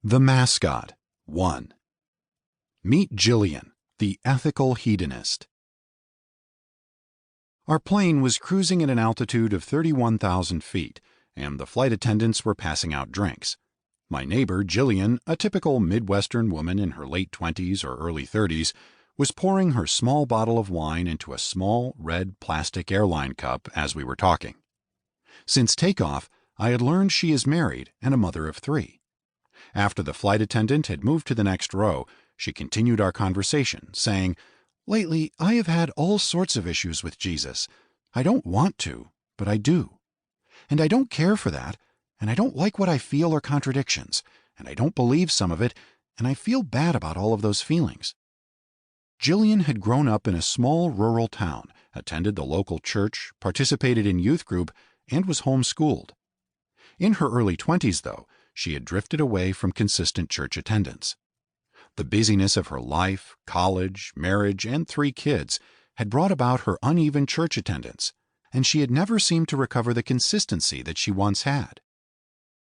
The Mascot 1. Meet Jillian, the ethical hedonist. Our plane was cruising at an altitude of 31,000 feet, and the flight attendants were passing out drinks. My neighbor, Jillian, a typical Midwestern woman in her late 20s or early 30s, was pouring her small bottle of wine into a small, red plastic airline cup as we were talking. Since takeoff, I had learned she is married and a mother of 3. After the flight attendant had moved to the next row, she continued our conversation, saying, "Lately, I have had all sorts of issues with Jesus. I don't want to, but I do. And I don't care for that, and I don't like what I feel are contradictions, and I don't believe some of it, and I feel bad about all of those feelings." Jillian had grown up in a small rural town, attended the local church, participated in youth group, and was homeschooled. In her early 20s, though, she had drifted away from consistent church attendance. The busyness of her life, college, marriage, and 3 kids had brought about her uneven church attendance, and she had never seemed to recover the consistency that she once had.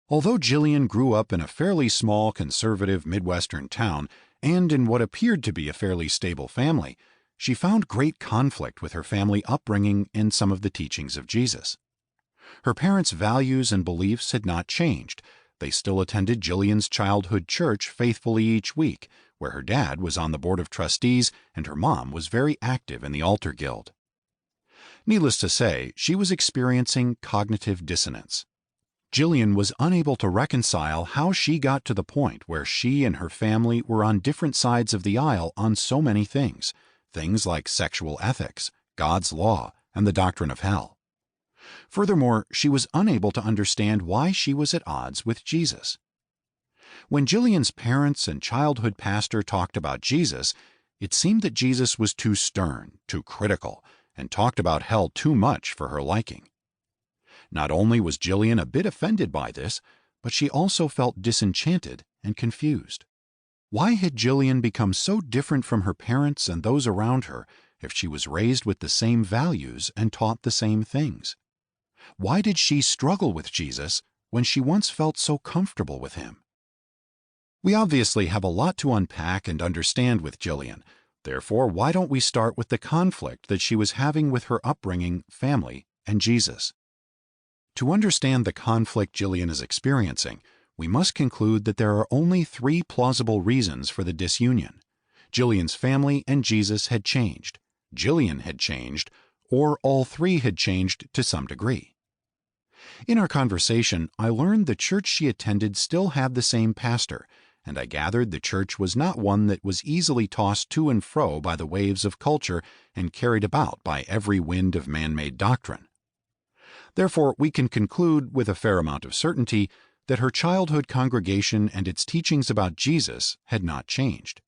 Although Jillian grew up in a fairly small conservative Midwestern town and in what appeared to be a fairly stable family, she found great conflict with her family upbringing and some of the teachings of Jesus. Her parents' values and beliefs had not changed. They still attended Jillian's childhood church faithfully each week, where her dad was on the board of trustees and her mom was very active in the altar guild. Needless to say, she was experiencing cognitive dissonance. Jillian was unable to reconcile how she got to the point where she and her family were on different sides of the aisle on so many things like sexual ethics, God's law, and the doctrine of hell. Furthermore, she was unable to understand why she was at odds with Jesus. When Jillian's parents and childhood pastor talked about Jesus, it seemed that Jesus was too stern, too critical, and talked about hell too much for her liking. Not only was Jillian a bit offended by this, but she also felt disenchanted and confused. Why had Jillian become so different from her parents and those around her if she was raised with the same values and taught the same things? Why did she struggle with Jesus when she once felt so comfortable with him? We obviously have a lot to unpack and understand with Jillian. Therefore, why don't we start with the conflict that she was having with her upbringing, family, and Jesus? To understand the conflict Jillian is experiencing, we must conclude that there are only 3 plausible reasons for the disunion. Jillian's family and Jesus had changed, Jillian had changed, or all 3 had changed to some degree. In our conversation, I learned the church she attended still had the same pastor, and I gathered the church was not one that was easily tossed to and fro by the waves of culture and carried about by every wind of man-made doctrine. Therefore, we can conclude with a fair amount of certainty that her childhood congregation and its teachings about Jesus had not changed.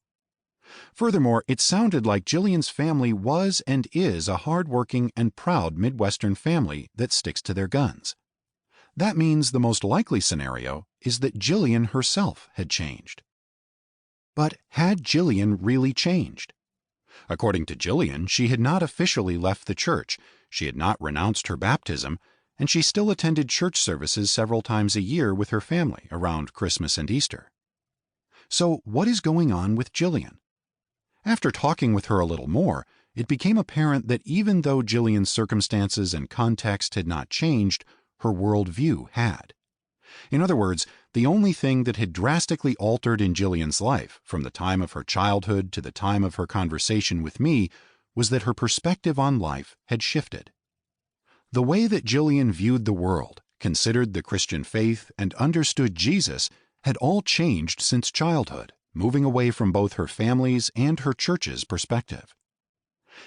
Furthermore, it sounded like Jillian's family was and is a hard-working and proud Midwestern family that sticks to their guns. That means the most likely scenario is that Jillian herself had changed. But had Jillian really changed? According to Jillian, she had not officially left the church, she had not renounced her baptism, and she still attended church services several times a year with her family around Christmas and Easter. So what is going on with Jillian? After talking with her a little more, it became apparent that even though Jillian's circumstances and context had not changed, her worldview had. In other words, the only thing that had drastically altered in Jillian's life from the time of her childhood to the time of her conversation with me was that her perspective on life had shifted. The way that Jillian viewed the world, considered the Christian faith, and understood Jesus had all changed since childhood, moving away from both her family's and her church's perspective.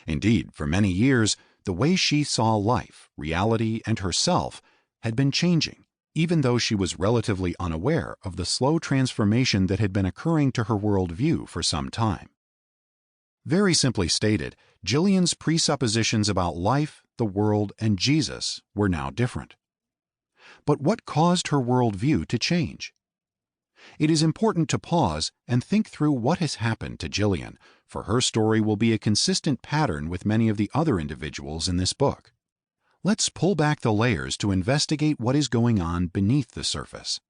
Indeed, for many years, the way she saw life, reality, and herself had been changing, even though she was relatively unaware of the slow transformation that had been occurring to her worldview for some time. Very simply stated, Jillian's presuppositions about life, the world, and Jesus were now different. But what caused her worldview to change? It is important to pause and think through what has happened to Jillian, for her story will be a consistent pattern with many of the other individuals in this book. Let's pull back the layers to investigate what is going on beneath the surface.